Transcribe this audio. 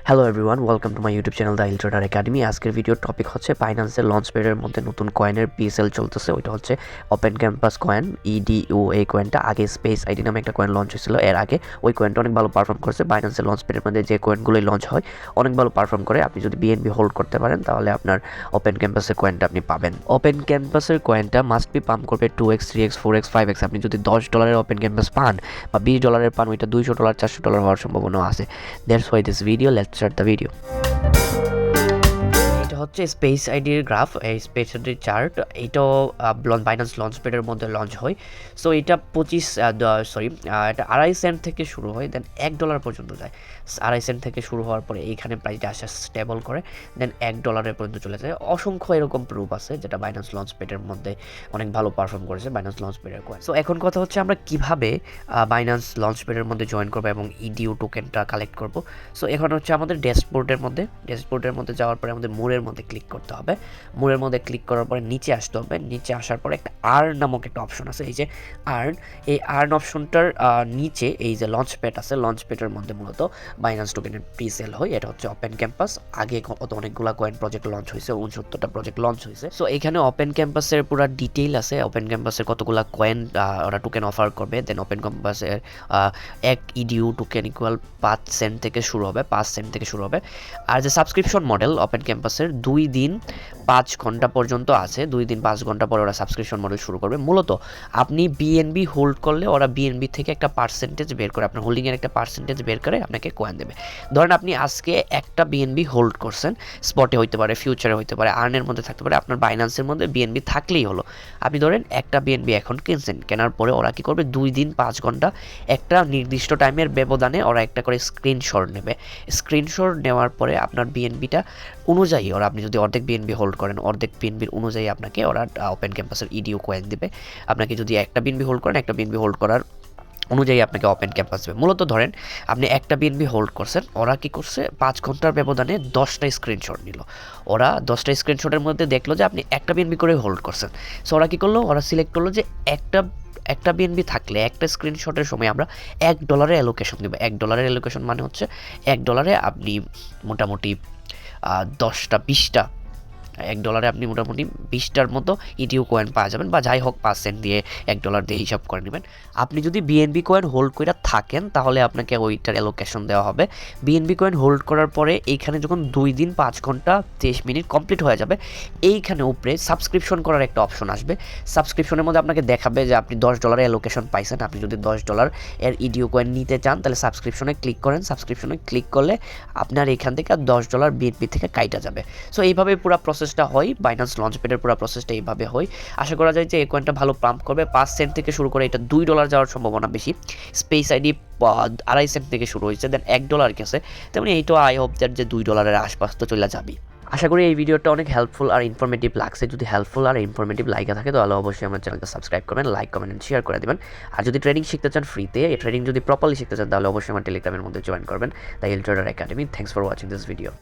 Hello everyone, welcome to my YouTube channel the trader academy. আজকের ভিডিওর topic হচ্ছে বাইন্যান্সের লঞ্চপ্যাডের মধ্যে নতুন কয়েনের পিএসএল চলতেছে। ওইটা হচ্ছে ওপেন ক্যাম্পাস কয়েন EDU। এই কয়েনটা আগে স্পেস আইডি নামে একটা কয়েন লঞ্চ হয়েছিল। এর আগে ওই কয়েনটা অনেক ভালো পারফর্ম করছে। বাইন্যান্সের লঞ্চপ্যাডের মধ্যে যে কয়েনগুলোই লঞ্চ হয় অনেক ভালো পারফর্ম করে। আপনি যদি BNB হোল্ড করতে পারেন তাহলে আপনার ওপেন ক্যাম্পাসের কয়েনটা আপনি পাবেন। ওপেন ক্যাম্পাসের কয়েনটা মাস্ট বি পাম্প করবে 2x 3x 4x 5x। আপনি যদি $10 ওপেন ক্যাম্পাস পান বা $20 পান, ওইটা $200 $400 হওয়ার সম্ভাবনা আছে। That's why this video, let's start the video. এটা হচ্ছে স্পেস আইডির গ্রাফ, এই স্পেস আইডির চার্ট। এইটাও বাইন্যান্স লঞ্চপ্যাডের মধ্যে লঞ্চ হয়। সো এটা এটা 2.5 সেন্ট থেকে শুরু হয়, দেন $1 পর্যন্ত যায়। 2.5 সেন্ট থেকে শুরু হওয়ার পরে এইখানে প্রাইসটা আসে স্টেবল করে, দেন $1 পর্যন্ত চলে যায়। অসংখ্য এরকম প্রুফ আছে যেটা বাইন্যান্স লঞ্চপ্যাডের মধ্যে অনেক ভালো পারফর্ম করেছে বাইন্যান্স লঞ্চপ্যাডের কয়েন। সো এখন কথা হচ্ছে আমরা কিভাবে বাইন্যান্স লঞ্চপ্যাডের মধ্যে জয়েন করবো এবং EDU টোকেনটা কালেক্ট করব। সো এখন হচ্ছে আমাদের ড্যাশবোর্ডের মধ্যে যাওয়ার পরে আমাদের মোড়ের মধ্যে ক্লিক করতে হবে। মোড়ের মধ্যে ক্লিক করার পরে নিচে আসতে হবে। নিচে আসার পরে একটা আর্ন নামক একটা অপশন আছে, এই যে আর্ন। এই আর্ন অপশনটার নিচে এই যে লঞ্চপ্যাড আছে, লঞ্চপ্যাডের মধ্যে মূলত বাইন্যান্স টোকেনের প্রিসেল হয়। এটা হচ্ছে ওপেন ক্যাম্পাস। আগে অনেকগুলো কয়েন প্রজেক্ট লঞ্চ হয়েছে, 69টা প্রজেক্ট লঞ্চ হয়েছে। সো এখানে ওপেন ক্যাম্পাসের পুরো ডিটেইল আছে। ওপেন ক্যাম্পাসের কতগুলো কয়েন ওরা টোকেন অফার করবে। দেন ওপেন ক্যাম্পাসের এক EDU টোকেন ইকুয়াল 5 সেন্ট থেকে শুরু হবে, 5 সেন্ট থেকে শুরু হবে। আর যে সাবস্ক্রিপশন মডেল ওপেন ক্যাম্পাসের 2 দিন 5 ঘন্টা পর্যন্ত আছে। 2 দিন 5 ঘন্টা পরে ওরা সাবস্ক্রিপশন মডেল শুরু করবে। মূলত আপনি BNB হোল্ড করলে ওরা BNB থেকে একটা পার্সেন্টেজ বের করে, আপনার হোল্ডিংয়ের একটা পার্সেন্টেজ বের করে আপনাকে কয়েন দেবে। ধরেন আপনি আজকে একটা BNB হোল্ড করছেন, স্পটে হইতে পারে, ফিউচারে হইতে পারে, আর্নের মধ্যে থাকতে পারে, আপনার বাইন্যান্সের মধ্যে BNB থাকলেই হলো। আপনি ধরেন একটা BNB এখন কিনছেন, কেনার পরে ওরা কী করবে, 2 দিন 5 ঘন্টা একটা নির্দিষ্ট টাইমের ব্যবধানে ওরা একটা করে স্ক্রিনশট নেবে। স্ক্রিনশট নেওয়ার পরে আপনার BNBটা অনুযায়ী ওরা, আপনি যদি অর্ধেক BNB হোল্ড করেন, অর্ধেক BNBর অনুযায়ী আপনাকে ওরা ওপেন ক্যাম্পাসের EDU কয়েন দেবে। আপনাকে যদি একটা BNB হোল্ড করেন, একটা BNB হোল্ড করার অনুযায়ী আপনাকে ওপেন ক্যাম্পাস দেবে। মূলত ধরেন আপনি একটা BNB হোল্ড করছেন, ওরা কি করছে 5 ঘন্টার ব্যবধানে 10টা স্ক্রিনশট নিল। ওরা 10টা স্ক্রিনশটের মধ্যে দেখলো যে আপনি একটা BNB করে হোল্ড করছেন। সো ওরা কী করলো, ওরা সিলেক্ট করলো যে একটা BNB থাকলে একটা স্ক্রিনশটের সময় আমরা $1 অ্যালোকেশন দেবো। $1 অ্যালোকেশন মানে হচ্ছে $1 আপনি মোটামুটি 10টা 20টা, $1 আপনি মোটামুটি 20টার মতো EDU কয়েন পাওয়া যাবেন, বা যাই হোক 5 সেন্ট দিয়ে $1 দিয়ে হিসাব করে নেবেন। আপনি যদি BNB কয়েন হোল্ড করে থাকেন তাহলে আপনাকে ওইটার অ্যালোকেশন দেওয়া হবে। BNB কয়েন হোল্ড করার পরে এইখানে যখন 2 দিন 5 ঘন্টা 23 মিনিট কমপ্লিট হয়ে যাবে, এইখানে উপরে সাবস্ক্রিপশন করার একটা অপশন আসবে। সাবস্ক্রিপশনের মধ্যে আপনাকে দেখাবে যে আপনি $10 অ্যালোকেশন পাইছেন। আপনি যদি $10 এর EDU কয়েন নিতে চান তাহলে সাবস্ক্রিপশনে ক্লিক করেন। সাবস্ক্রিপশনে ক্লিক করলে আপনার এখান থেকে $10 BNB থেকে কাইটা যাবে। সো এইভাবে পুরো প্রসেসটা হয়, বাইন্যান্স লঞ্চপ্যাডের পুরো প্রসেসটা এইভাবে হয়। আশা করা যায় যে এই কয়েনটা ভালো পাম্প করবে। 5 সেন্ট থেকে শুরু করে এটা $2 যাওয়ার সম্ভাবনা বেশি। স্পেস আইডি 2.5 সেন্ট থেকে শুরু হয়েছে, দেন $1 গেছে। তেমনি এইটা আই হোপ দ্যাট যে $2 আশপাশ তো চলে যাবে। আশা করি এই ভিডিওটা অনেক হেল্পফুল আর ইনফরমেটিভ লাগছে। যদি হেল্পফুল আর ইনফরমেটিভ লাইক থাকে তাহলে অবশ্যই আমার চ্যানেলকে সাবস্ক্রাইব করবেন, লাইক কমেন্ট এন্ড শেয়ার করে দেবেন। আর যদি ট্রেডিং শিখতে চান ফ্রিতে, এই ট্রেডিং যদি প্রপারলি শিখতে চান তাহলে অবশ্যই আমার টেলিগ্রামের মধ্যে জয়েন করবেন, the trader academy. Thanks for watching this video.